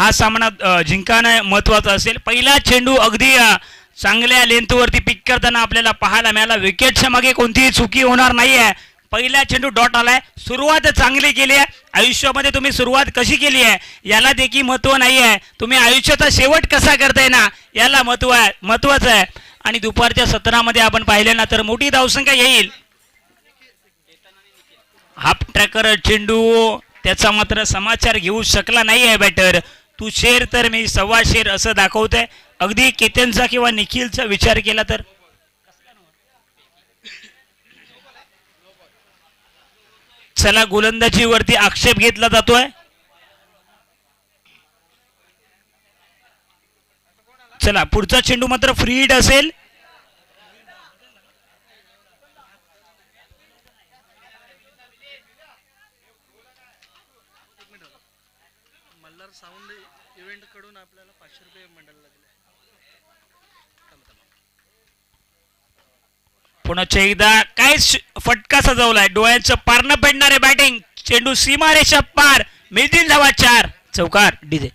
हा सामना जिंकणं महत्त्वाचं असेल. पहिला चेंडू अगदी चांगल्या लेंथवरती पिक करताना आपल्याला पाहायला मिळाला. विकेटच्या मागे कोणतीही चुकी होणार नाही आहे. पहिला चेंडू डॉट आलाय. सुरुवात चांगली केली आहे. आयुष्यामध्ये तुम्ही सुरुवात कशी केली आहे याला देखील महत्त्व नाही आहे, तुम्ही आयुष्याचा शेवट कसा करताय ना याला महत्त्वाचं आहे. आणि दुपारच्या सत्रामध्ये आपण पाहिले ना तर मोठी धावसंख्या येईल. हाफ ट्रॅकर चेंडू त्याचा मात्र समाचार घेऊ शकला नाही आहे बॅटर. तू शेर तर मी सव्वा शेर असं दाखवतोय. अगदी केतनचा किंवा निखिलचा विचार केला तर चला गोलंदाजीवरती आक्षेप घेतला जातोय. चला पुढचा चेंडू मात्र फ्री हिट असेल. साऊंड इव्हेंट कडून आपल्याला 500 रुपये मंडळ लागले. पुन्हा एकदा काय फटका सजवलाय. डोळ्यांचं पारणं पेडणारे बॅटिंग. चेंडू सीमारेषा पार. मिळतील धावा 4. चौकार डीजे.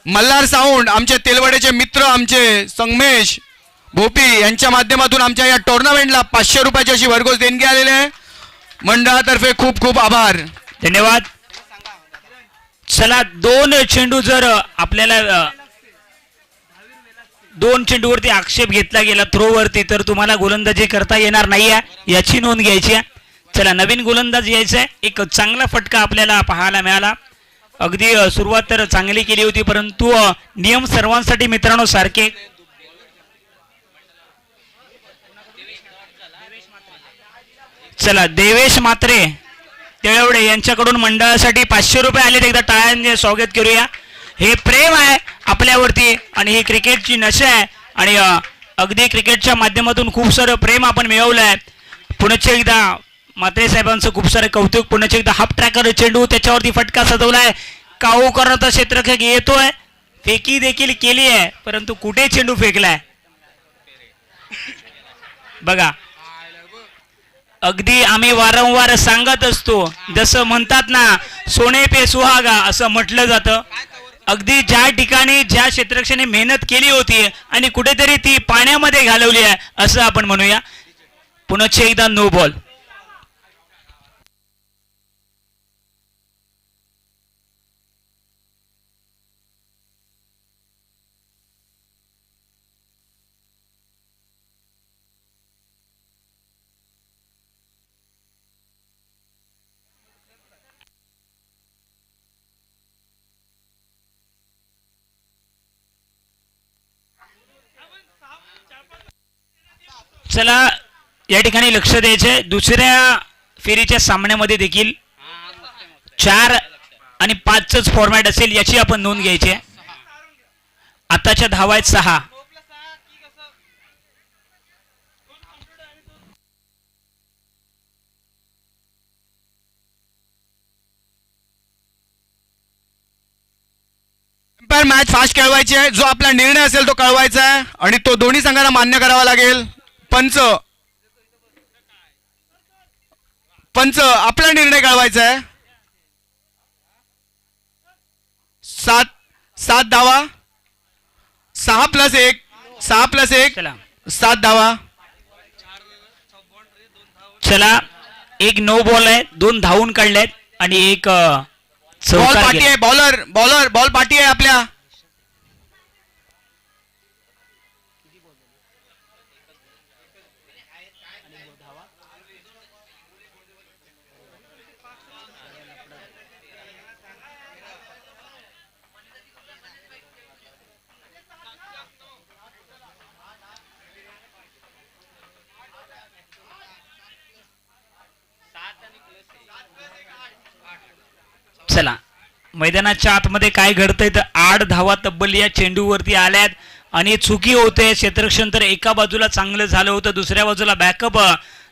मल्हार साऊंड आमचे तेलवडेचे मित्र आमचे संगमेश भोपी यांच्या माध्यमातून आमच्या या टुर्नामेंटला 500 रुपयाची अशी भरघोस देणगी आलेली आहे. मंडळातर्फे खूप खूप आभार, धन्यवाद. चला दोन चेंडू जर आपल्याला 2 चेंडूवरती आक्षेप घेतला गेला थ्रोवरती तर तुम्हाला गोलंदाजी करता येणार नाही आहे याची नोंद घ्यायची आहे. चला नवीन गोलंदाज यायचा आहे. एक चांगला फटका आपल्याला पाहायला मिळाला. अगदी सुरुवात तर चांगली केली होती परंतु नियम सर्वांसाठी मित्रांनो सारखे. चला देवेश मात्रे तेवढे यांच्याकडून मंडळासाठी 500 रुपये आले. एकदा टाळ्यांनी स्वागत करूया. हे प्रेम आहे आपल्यावरती आणि ही क्रिकेटची नशा आहे आणि अगदी क्रिकेटच्या माध्यमातून खूप सारं प्रेम आपण मिळवलं आहे. पुन्हा एकदा मात्रे साहेबांचं खूप सारं कौतुक. पुन्हा एकदा हाफ ट्रॅकर चेंडू त्याच्यावरती फटका सजवलाय. काऊ करण्याचा क्षेत्ररक्षक येतोय. फेकी देखील केली आहे परंतु कुठे चेंडू फेकलाय बघा. अगदी आम्ही वारंवार सांगत असतो जसं म्हणतात ना सोने पे सुहागा असं म्हटलं जातं. अगदी ज्या ठिकाणी ज्या क्षेत्ररक्षकाने मेहनत केली होती आणि कुठेतरी ती पाण्यामध्ये घालवली आहे असं आपण म्हणूया. पुन्हा एकदा नो बॉल. चला या ठिकाणी लक्ष द्यायचे. दुसऱ्या फेरीच्या सामन्यामध्ये देखील 4 आणि 5च फॉर्मॅट असेल याची आपण नोंद घ्यायची आहे. आताच्या धावा आहेत 6. मॅच फास्ट खेळवायची आहे. जो आपला निर्णय असेल तो कळवायचा आहे आणि तो दोन्ही संघांना मान्य करावा लागेल. पंच आपला निर्णय कळवायचा आहे. 7 धावा. 6+1 7 धावा. चला एक नो बॉल आहे. 2 धावून काढलेत आणि एक बॉल पार्टी आहे. बॉल पार्टी आहे आपल्या. मैदानाच्या आतमध्ये काय घडतंय तर 8 धावा तब्बल या चेंडूवरती आल्यात आणि चुकी होते. क्षेत्ररक्षण तर एका बाजूला चांगलं झालं होतं, दुसऱ्या बाजूला बॅकअप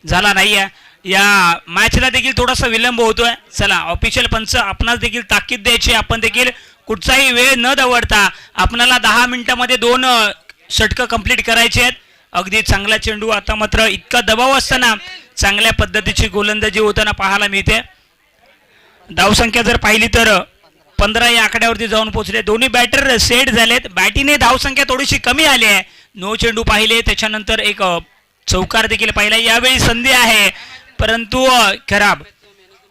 झाला नाहीये. या मॅचला देखील थोडासा विलंब होतोय. चला ऑफिशियल पंच आपणास देखील ताकीद द्यायची, आपण देखील कुठचाही वेळ न दवडता आपणाला 10 मिनिटामध्ये 2 षटकं कंप्लीट करायचे आहेत. अगदी चांगला चेंडू, आता मात्र इतका दबाव असताना चांगल्या पद्धतीची गोलंदाजी होताना पाहायला मिळते. धावसंख्या जर पाहिली तर 15 या आकड्यावरती जाऊन पोहोचले. दोन्ही बॅटर सेट झालेत. बॅटीने धावसंख्या थोडीशी कमी आली आहे. 9 चेंडू पाहिले, त्याच्यानंतर एक चौकार देखील पाहिला. यावेळी संधी आहे परंतु खराब.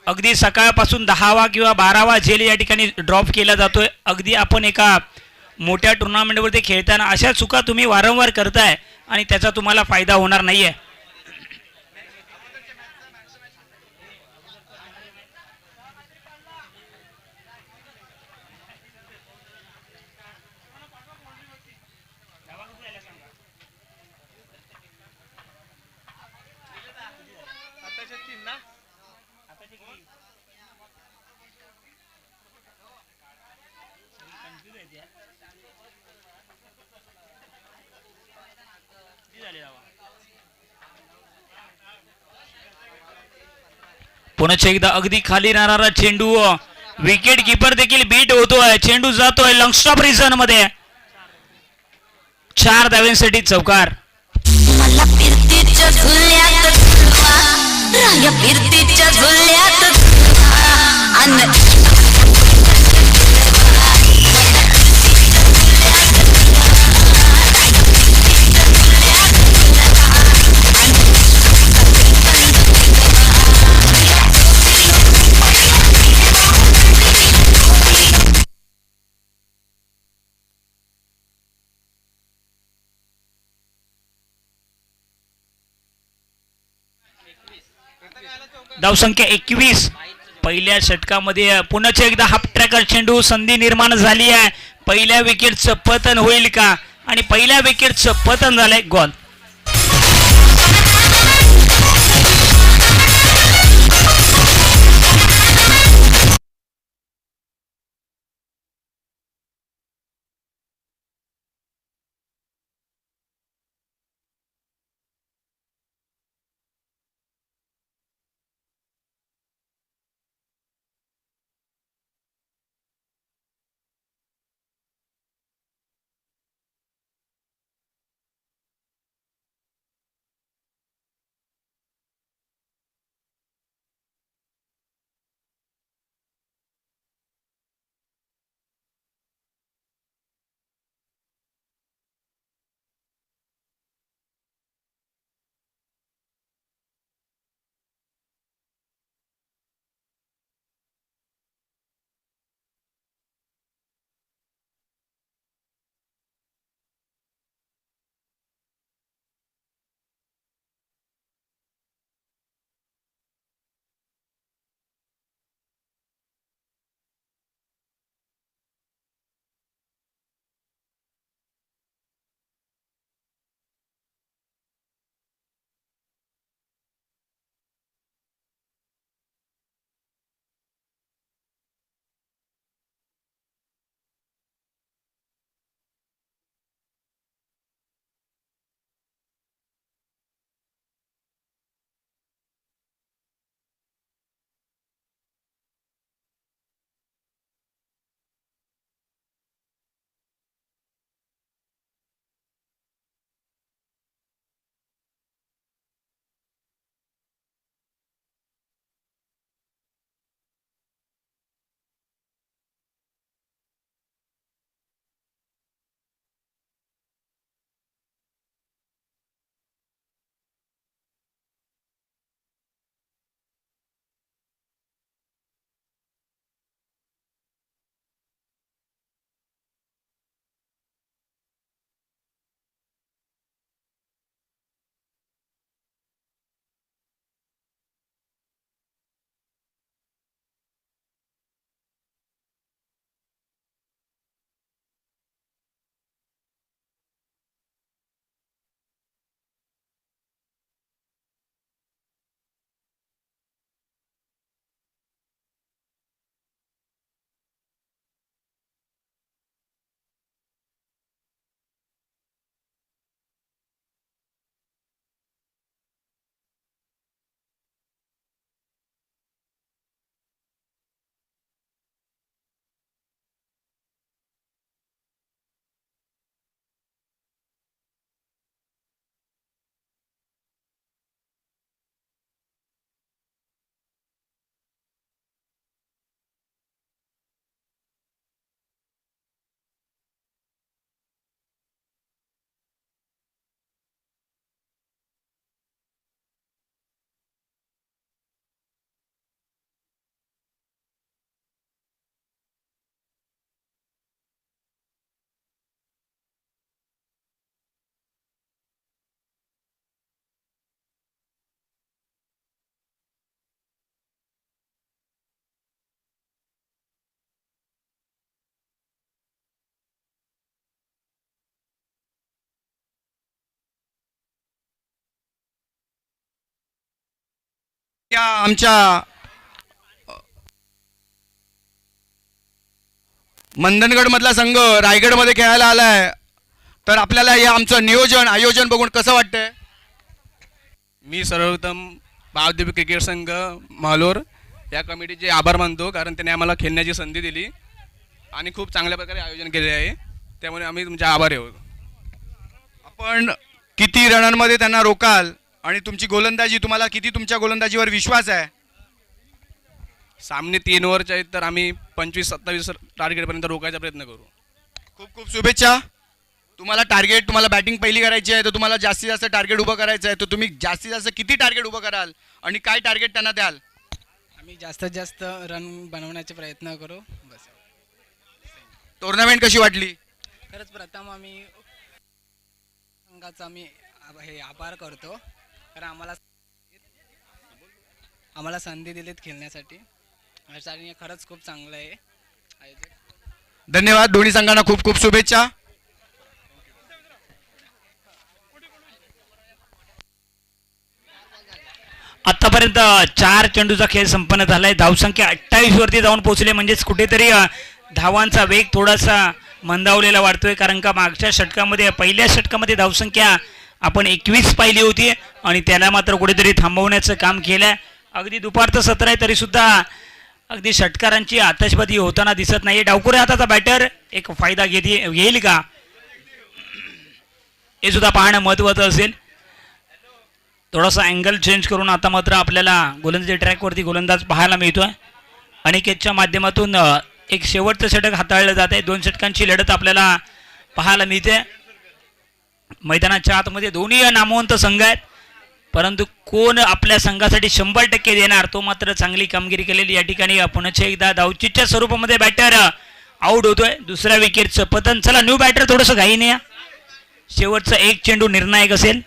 अगदी सकाळपासून 10वा किंवा 12वा झेल या ठिकाणी ड्रॉप केला जातोय. अगदी आपण एका मोठ्या टुर्नामेंटवरती खेळताना अशा चुका तुम्ही वारंवार करताय आणि त्याचा तुम्हाला फायदा होणार नाहीये. आताच्या 3 ना. पुन्हा एकदा अगदी खाली राहणारा चेंडू, विकेट किपर देखील बीट होतोय. चेंडू जातोय लॉंग स्टॉप रिझन मध्ये. 4 धाव्यांसाठी चौकार. मला फिरतीच्या झुल्यात राया फिरतीच्या झुल्यात धावसंख्या 21. पहिल्या षटकामध्ये पुन्हा एकदा हाफ ट्रॅकर चेंडू, संधी निर्माण झाली आहे. पहिल्या विकेटचं पतन होईल का? आणि पहिल्या विकेटचं पतन झालंय. गोल. या आमच्या मंदनगड मधला संघ रायगडमध्ये खेळायला आलाय, तर आपल्याला हे आमचं नियोजन आयोजन बघून कसं वाटतंय? मी सर्वप्रथम भावदीप क्रिकेट संघ मालोर या कमिटीचे आभार मानतो, कारण त्यांनी आम्हाला खेळण्याची संधी दिली आणि खूप चांगल्या प्रकारे आयोजन केले आहे, त्यामुळे आम्ही तुमचे आभारी आहोत. आपण किती रनांमध्ये त्यांना रोकाल आणि तुमची गोलंदाजी, तुम्हाला किती तुमच्या गोलंदाजीवर विश्वास आहे? सामने 3 ओव्हरचे आहेत, तर आम्ही 25-27 टार्गेटपर्यंत रोखायचा प्रयत्न करू. खूप खूप शुभेच्छा. तुम्हाला बॅटिंग पहिली करायची आहे, तर तुम्हाला जास्तीत जास्त टार्गेट उभं करायचं आहे, तर तुम्ही जास्तीत जास्त किती टार्गेट उभं कराल आणि काय टार्गेट त्यांना द्याल? आम्ही जास्तीत जास्त रन बनवण्याचे प्रयत्न करू. बस. टुर्नामेंट कशी वाटली? खरंच प्रथम आम्ही संघाचा हे आभार करतो, कारण आम्हाला संधी दिलीत खेळण्यासाठी. आणि खरंच खूप चांगलं आहे. धन्यवाद. दोन्ही संघांना खूप खूप शुभेच्छा. आतापर्यंत 4 चेंडूचा खेळ संपन्न झालाय. धावसंख्या 28 वरती जाऊन पोहोचले, म्हणजेच कुठेतरी धावांचा वेग थोडासा मंदावलेला वाटतोय, कारण का मागच्या षटकामध्ये पहिल्या षटकामध्ये धावसंख्या आपण 21 पाहिली होती आणि त्याला मात्र कुठेतरी थांबवण्याचं काम केलंय. अगदी दुपारचं सत्र आहे तरी सुद्धा अगदी षटकारांची आतषबाजी होताना दिसत नाही. डावकुरे हाताचा बॅटर एक फायदा घेईल का हे सुद्धा पाहणं महत्त्वाचं असेल. थोडासा अँगल चेंज करून आता मात्र आपल्याला गोलंदाजी ट्रॅकवरती गोलंदाज पाहायला मिळतोय. अनिकेतच्या माध्यमातून एक शेवटचं षटक हाताळलं जात आहे. 2 षटकांची लढत आपल्याला पाहायला मिळते. मैदानाच्या आतमध्ये दोन्ही नामवंत संघ आहेत, परंतु कोण आपल्या संघासाठी 100% देणार तो मात्र चांगली कामगिरी केलेली या ठिकाणी पुन्हा एकदा धावचीच्या स्वरूपामध्ये बॅटर आउट होतोय. दुसऱ्या विकेटचं पतन. चला न्यू बॅटर थोडंसं घाईने या. शेवटचा एक चेंडू निर्णायक असेल.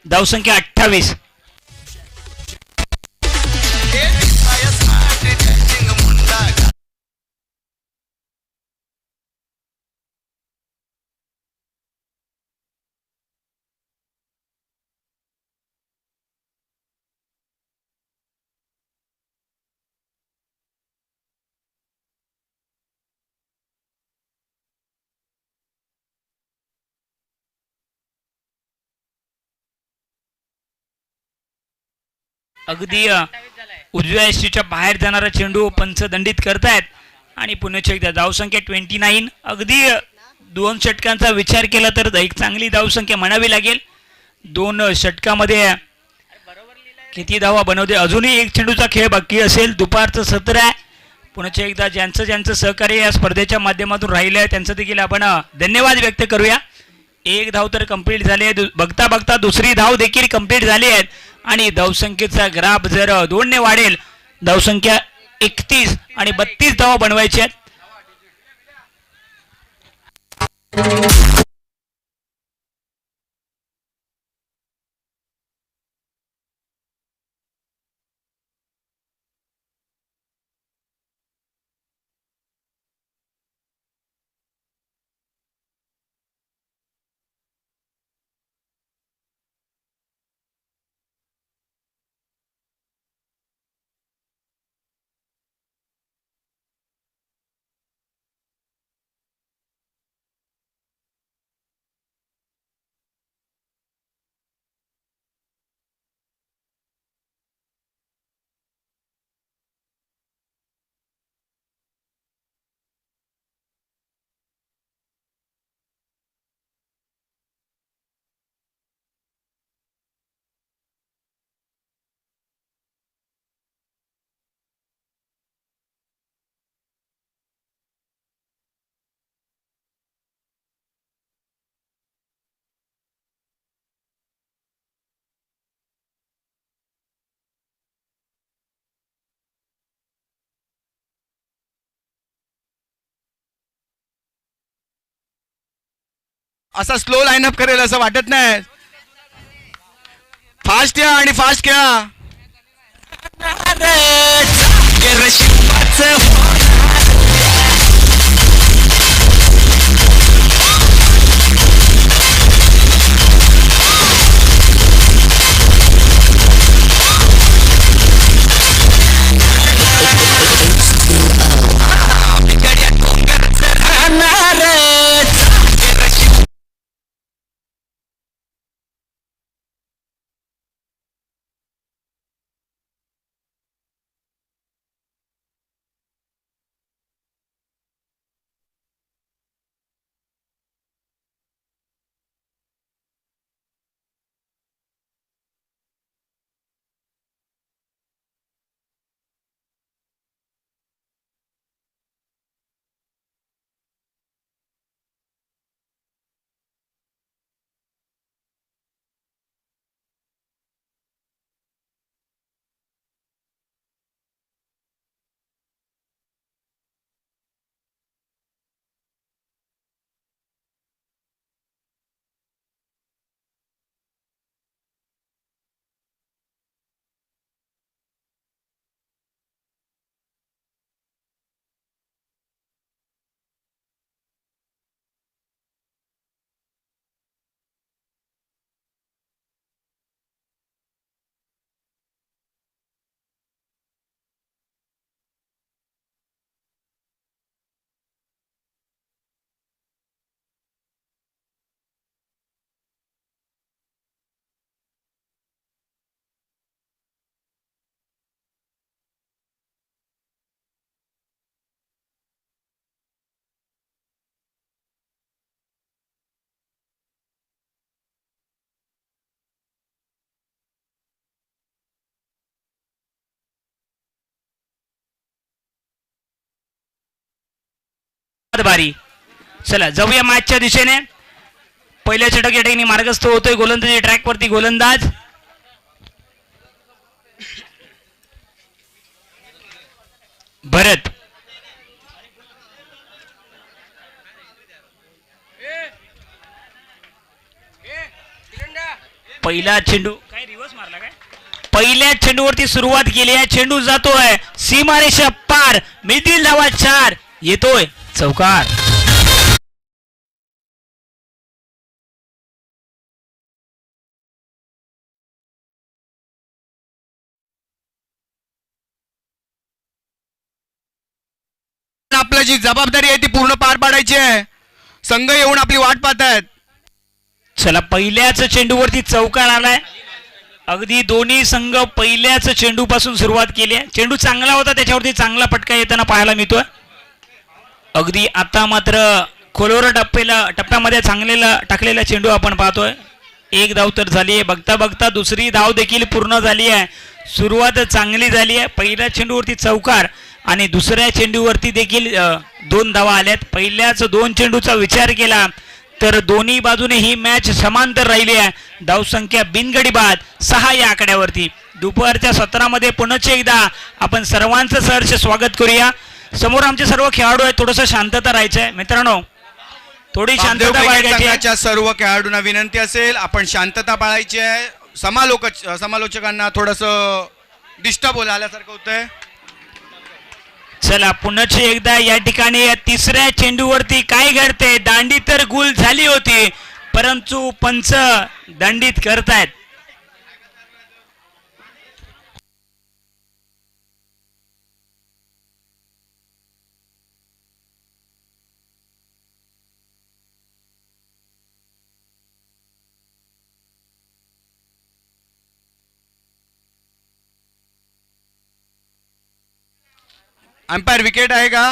धावसंख्या 28. अगदी उजव्या यष्टीच्या बाहेर जाणारा चेंडू पंच दंडित करतायत आणि पुन्हा एकदा धावसंख्या 29. अगदी 2 षटकांचा विचार केला तर एक चांगली धावसंख्या म्हणावी लागेल. 2 षटकामध्ये किती धावा बनवते. अजूनही एक चेंडूचा खेळ बाकी असेल. दुपारचं सत्र आहे. पुन्हा एकदा ज्यांचं सहकार्य या स्पर्धेच्या माध्यमातून राहिलं आहे त्यांचं देखील आपण धन्यवाद व्यक्त करूया. एक धाव तर कंप्लीट झाली आहे. बघता बघता दुसरी धाव देखील कंप्लीट झाली आहे आणि धावसंख्येचा ग्राफ जर 2 ने वाढेल, धावसंख्या 31 आणि 32 धावा बनवायच्या आहेत. असा स्लो लाईनअप करेल असं वाटत नाही. फास्ट या आणि फास्ट खेळा. बारी. चला जाऊया मॅचच्या दिशेने. पहिल्या षटक या ठिकाणी मार्गस्थ होतोय गोलंदाजी ट्रॅकवरती. गोलंदाज भरत. पहिला चेंडू काय रिव्हर्स मारला काय. पहिल्या चेंडूवरती सुरुवात केली आहे. चेंडू जातोय सीमारेषा पार. मिळतील धावा 4. येतोय चौकार. आपलं जी जबाबदारी आहे ती पूर्ण पार पाडायची आहे. संघ येऊन आपली वाट पाहतायत. चला पहिल्याच चेंडूवरती चौकार आलाय. अगदी दोन्ही संघ पहिल्याच चेंडू पासून सुरुवात केली आहे. चेंडू चांगला होता त्याच्यावरती चांगला फटका येताना पाहायला मिळतोय. अगदी आता मात्र खोलवर टप्प्यामध्ये चांगलेला टाकलेला चेंडू आपण पाहतोय. एक धाव तर झाली आहे. बघता बघता दुसरी धाव देखील पूर्ण झाली आहे. सुरुवात चांगली झाली आहे. पहिल्या चेंडूवरती चौकार आणि दुसऱ्या चेंडूवरती देखील 2 धावा आल्यात. पहिल्याच 2 चेंडूचा विचार केला तर दोन्ही बाजूने ही मॅच समांतर राहिली आहे. धावसंख्या बिनगडी बाद 6 या आकड्यावरती. दुपारच्या सत्रामध्ये पुन्हा एकदा आपण सर्वांचं सहर्ष स्वागत करूया. समोर आमचे सर्व खेळाडू आहेत. थोडंसं शांतता राहायचं आहे मित्रांनो. थोडी शांतता बाळगायची आहे. संघाच्या सर्व खेळाडूंना विनंती असेल आपण शांतता पाळायची आहे. समालोचकांना थोडंसं डिस्टर्ब आल्यासारखं होतंय. चला पुन्हा एकदा या ठिकाणी या तिसऱ्या चेंडूवरती काय घडते. दांडी तर गुल झाली होती परंतु पंच दंडित करतायत. अंपायर विकेट आहे का.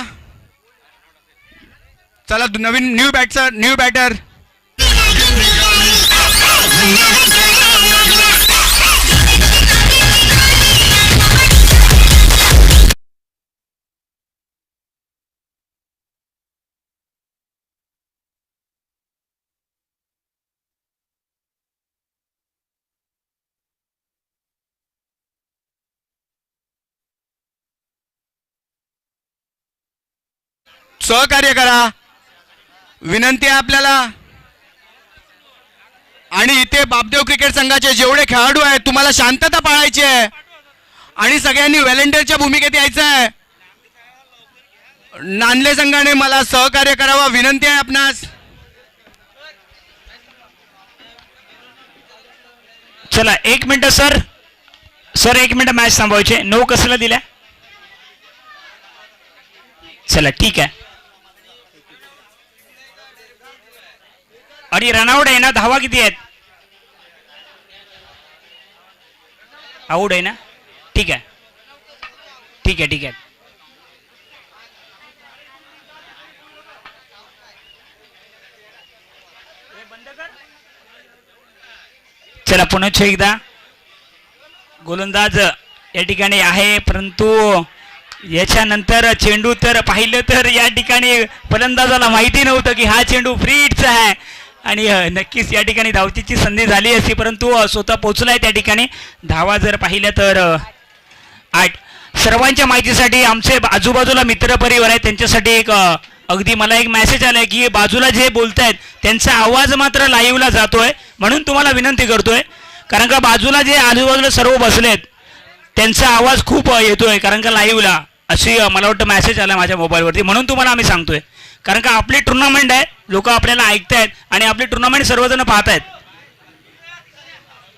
चला नवीन न्यू बॅटर. सहकार्य करा विनंती आहे आपल्याला. आणि इथे बापदेव क्रिकेट संघाचे जेवढे खेळाडू आहेत तुम्हाला शांतता पाळायची आहे आणि सगळ्यांनी व्हॉलंटिअरच्या भूमिकेत यायचं आहे. नांदले संघाने मला सहकार्य करावा विनंती आहे आपणास. चला 1 मिनिट सर. 1 मिनिट मॅच थांबवायचे. 9 कसला दिल्या. चला ठीक आहे. आणि रनआउट आहे ना. धावा किती आहेत. आऊट आहे ना. ठीक आहे ठीक आहे ठीक आहे. चला पुन्हा एकदा गोलंदाज या ठिकाणी आहे परंतु याच्यानंतर चेंडू तर पाहिलं तर या ठिकाणी फलंदाजाला माहिती नव्हतं की हा चेंडू फ्री हिटचा आहे आणि नक्कीच या ठिकाणी धावतीची संधी झाली असती परंतु स्वतः पोहोचलाय त्या ठिकाणी. धावा जर पाहिल्या तर 8. सर्वांच्या माहितीसाठी आमचे आजूबाजूला मित्रपरिवार आहे त्यांच्यासाठी एक अगदी मला एक मेसेज आलाय की बाजूला जे बोलतायत त्यांचा आवाज मात्र लाईव्हला जातोय म्हणून तुम्हाला विनंती करतोय. कारण का बाजूला जे आजूबाजूला सर्व बसलेत त्यांचा आवाज खूप येतोय कारण का लाईव्हला अशी मला वाटतं मेसेज आला माझ्या मोबाईलवरती म्हणून तुम्हाला आम्ही सांगतोय. कारण का आपली टुर्नामेंट आहे. लोक आपल्याला ऐकतायत आणि आपली टुर्नामेंट सर्वजण पाहतायत.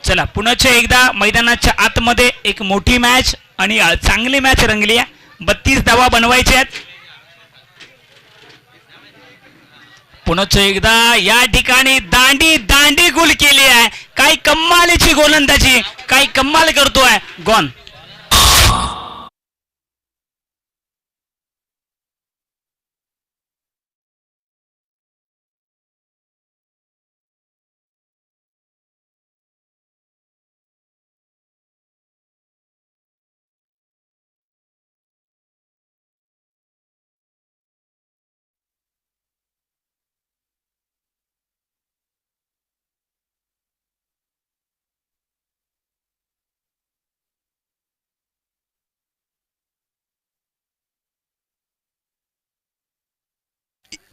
चला पुन्हा एकदा मैदानाच्या आतमध्ये एक मोठी मॅच आणि चांगली मॅच रंगली आहे. 32 धावा बनवायच्या आहेत. पुन्हा एकदा या ठिकाणी दांडी गुल केली आहे. काय कमालीची गोलंदाजी काय कमाल करतोय. गॉन.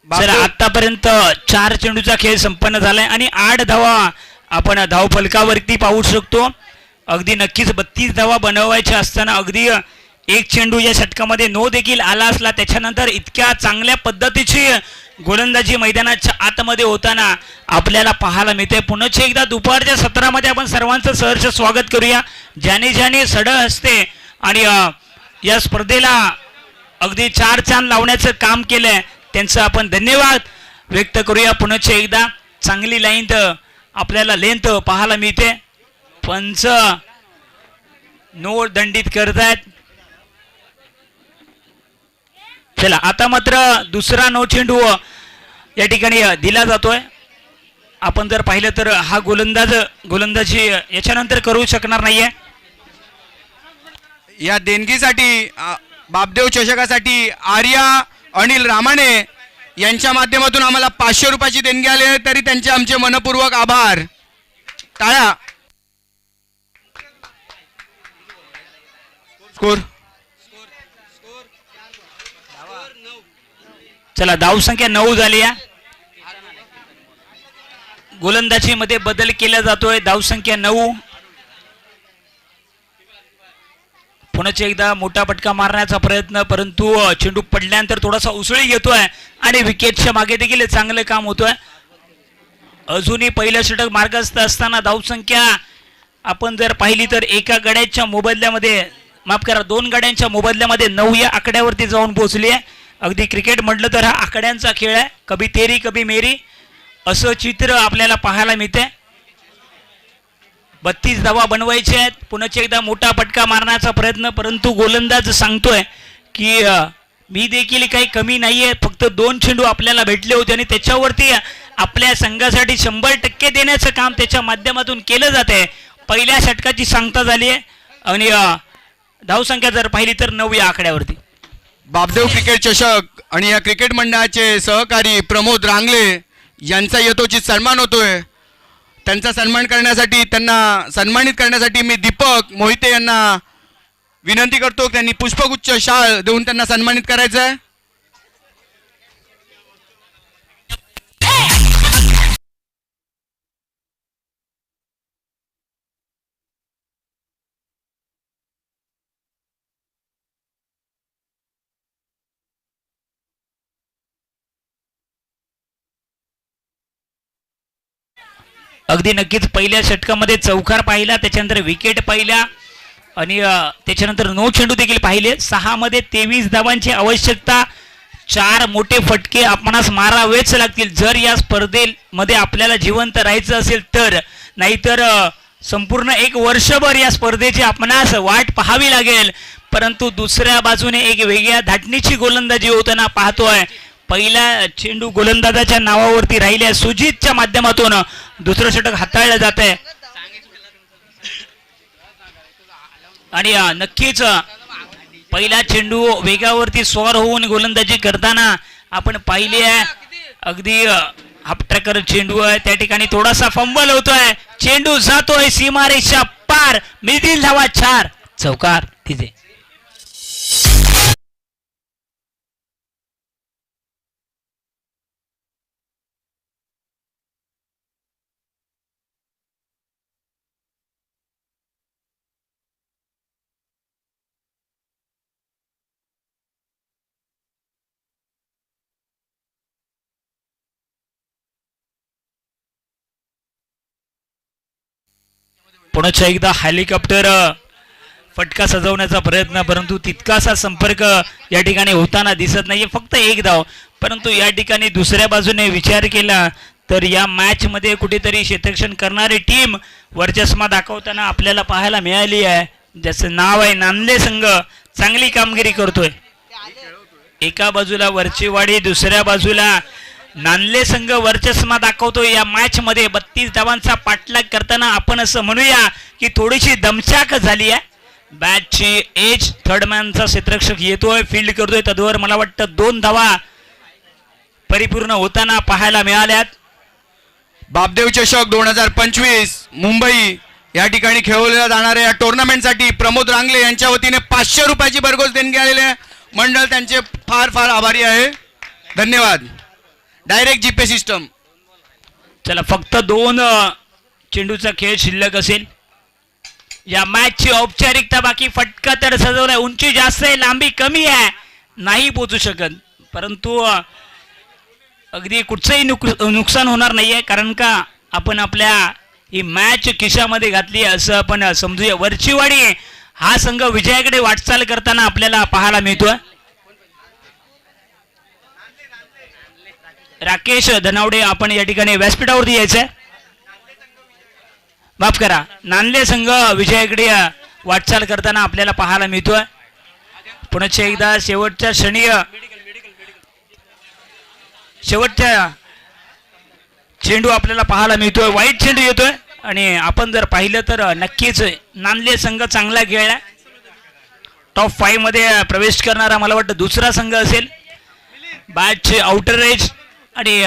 चला आतापर्यंत 4 चेंडूचा खेळ संपन्न झालाय आणि 8 धावा आपण धावफलकावरती पाहू शकतो. अगदी नक्कीच 32 धावा बनवायच्या असताना अगदी एक चेंडू या षटकामध्ये नो देखील आला असला, त्याच्यानंतर इतक्या चांगल्या पद्धतीची गोलंदाजी मैदानाच्या आतमध्ये होताना आपल्याला पाहायला मिळते. पुन्हा एकदा दुपारच्या सत्रामध्ये आपण सर्वांचं सहर्ष स्वागत करूया. ज्याने ज्याने सडळ हस्ते आणि या स्पर्धेला अगदी 4 चांद लावण्याचं काम केलंय त्यांचं आपण धन्यवाद व्यक्त करूया. पुन्हा एकदा चांगली लाईन आपल्याला लेंथ पाहायला मिळते. पंच नो दंडित करतायत. चला आता मात्र दुसरा नो चेंडू या ठिकाणी दिला जातोय. आपण जर पाहिलं तर हा गोलंदाजी याच्यानंतर करू शकणार नाहीये. या देणगीसाठी बापदेव चषकासाठी आर्या अनिल रामाणे यांच्या माध्यमातून आम्हाला 500 रुपयाची देणगी आली आहे, तरी त्यांचे आमचे मनपूर्वक आभार. टाळ्या. स्कोर चला धावसंख्या 9 झाली आहे. गोलंदाजी मध्ये बदल केला जातोय. धावसंख्या 9. पुन्हा एकदा मोठा फटका मारण्याचा प्रयत्न, परंतु चेंडू पडल्यानंतर थोडासा उसळी घेतोय आणि विकेटच्या मागे देखील चांगलं काम होतोय. अजूनही पहिलं षटक मार्गस्थ असताना धावसंख्या आपण जर पाहिली तर एका गड्याच्या मोबदल्यामध्ये माफ करा 2 गड्यांच्या मोबदल्यामध्ये 9 या आकड्यावरती जाऊन पोहोचली आहे. अगदी क्रिकेट म्हटलं तर हा आकड्यांचा खेळ आहे. कभी तेरी कभी मेरी असं चित्र आपल्याला पाहायला मिळते. 32 धावा बनवायचे आहेत. पुन्हा एकदा मोठा फटका मारण्याचा प्रयत्न, परंतु गोलंदाज सांगतोय की मी देखील काही कमी नाहीये, फक्त 2 चेंडू आपल्याला भेटले होते आणि त्याच्यावरती आपल्या संघासाठी 100% देण्याचं काम त्याच्या माध्यमातून केलं जाते. पहिल्या षटकाची सांगता झाली आहे आणि धावसंख्या जर पाहिली तर 9 या आकड्यावरती. बापदेव क्रिकेट चषक आणि या क्रिकेट मंडळाचे सहकारी प्रमोद रांगले यांचा यथोचित सन्मान होतोय. त्यांचा सन्मान करण्यासाठी, त्यांना सन्मानित करण्यासाठी मी दीपक मोहिते यांना विनंती करतो. त्यांनी पुष्पगुच्छ शाल देऊन त्यांना सन्मानित करायचं आहे. अगदी नक्कीच पहिल्या षटकामध्ये चौकार पाहिला, त्याच्यानंतर विकेट पाहिला आणि त्याच्यानंतर 9 चेंडू देखील पाहिले. 6 मध्ये 23 धावांची आवश्यकता. 4 मोठे फटके आपणास मारावेच लागतील जर या स्पर्धेमध्ये आपल्याला जिवंत राहायचं असेल तर, नाहीतर संपूर्ण 1 वर्षभर या स्पर्धेची आपणास वाट पाहावी लागेल. परंतु दुसऱ्या बाजूने एक वेगळ्या धाटणीची गोलंदाजी होताना पाहतोय. पहिला चेंडू गोलंदाजाच्या नावावरती राहिल्या. सुजितच्या माध्यमातून दुसरं षटक हाताळलं जात आहे आणि नक्कीच पहिला चेंडू वेगावरती स्वार होऊन गोलंदाजी करताना आपण पाहिली आहे. अगदी हापट्रेकर चेंडू आहे, त्या ठिकाणी थोडासा फंबल होतोय. चेंडू जातोय सीमारेषा पार. मिळतील धावा 4. चौकार तिथे. पुन्हा एकदा हेलिकॉप्टर फटका सजवण्याचा प्रयत्न, परंतु तितकासा संपर्क या ठिकाणी होताना दिसत नाहीये. फक्त 1 धाव. परंतु या ठिकाणी दुसऱ्या बाजूने विचार केला तर या मॅच मध्ये कुठेतरी क्षेत्ररक्षण करणारी टीम वर्चस्व दाखवताना आपल्याला पाहायला मिळाली आहे. ज्याचं नाव आहे नांदले संघ. चांगली कामगिरी करतोय. एका बाजूला वरचीवाडी, दुसऱ्या बाजूला नांदले संघ वर्चस्व दाखवतो. या मॅच मध्ये 32 धावांचा पाठलाग करताना आपण असं म्हणूया की थोडीशी दमछाक झाली आहे. बॅटची एज थर्ड मॅनचा क्षेत्ररक्षक येतोय, फील्ड करतोय. तद्वर मला वाटतं 2 धावा परिपूर्ण होताना पाहायला मिळाल्यात. बापदेव चषक 2025 मुंबई या ठिकाणी खेळवल्या जाणाऱ्या या टुर्नामेंटसाठी प्रमोद रांगले यांच्या वतीने 500 रुपयाची भरघोस देणगी आलेली आहे. मंडळ त्यांचे फार फार आभारी आहे. धन्यवाद. Direct GPay system. चला फक्त 2 चेंडूचा खेळ शिल्लक असेल. या मॅचची औपचारिकता बाकी. फटका तर सजवलाय. उंची जास्त आहे, लांबी कमी आहे, नाही पोचू शकत. परंतु अगदी कुठचंही नुकसान होणार नाहीये, कारण का आपण आपल्या ही मॅच खिशामध्ये घातली असं आपण समजूया. वरचीवाडी हा संघ विजयाकडे वाटचाल करताना आपल्याला पाहायला मिळतोय. राकेश धनावडे आपण या ठिकाणी व्यासपीठावरती यायचंय. माफ करा, नांदले संघ विजयाकडे वाटचाल करताना आपल्याला पाहायला मिळतोय. पुन्हा एकदा शेवटच्या चेंडू आपल्याला पाहायला मिळतोय. वाईट चेंडू येतोय आणि आपण जर पाहिलं तर नक्कीच नांदले संघ चांगला खेळला. टॉप 5 मध्ये प्रवेश करणारा मला वाटतं दुसरा संघ असेल. बॅटचे आउटर रेज आणि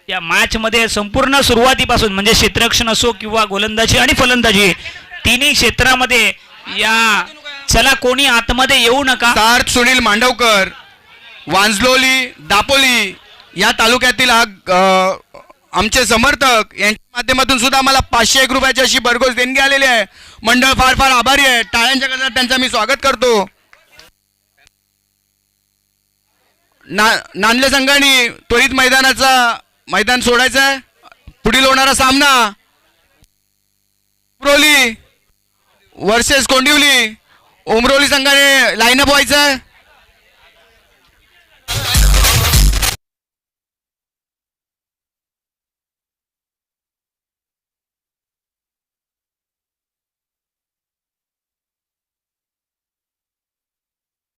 या मॅच मध्ये संपूर्ण सुरुवातीपासून म्हणजे क्षेत्ररक्षण असो किंवा गोलंदाजी आणि फलंदाजी तिन्ही क्षेत्रामध्ये या चला कोणी आतमध्ये येऊ नका. सार्थ सुनील मांडवकर, वांजलोली, दापोली या तालुक्यातील आमचे समर्थक यांच्या माध्यमातून सुद्धा मला 501 रुपयाची अशी भरघोस देणगी आलेली आहे. मंडळ फार फार आभारी आहे. टाळ्यांच्या गजरात त्यांचा मी स्वागत करतो. नांदले संघाने त्वरित मैदान सोडायचं आहे. पुढील होणारा सामना उमरोली वर्सेस कोंडिवली. उमरोली संघाने लाईनअप व्हायचं आहे.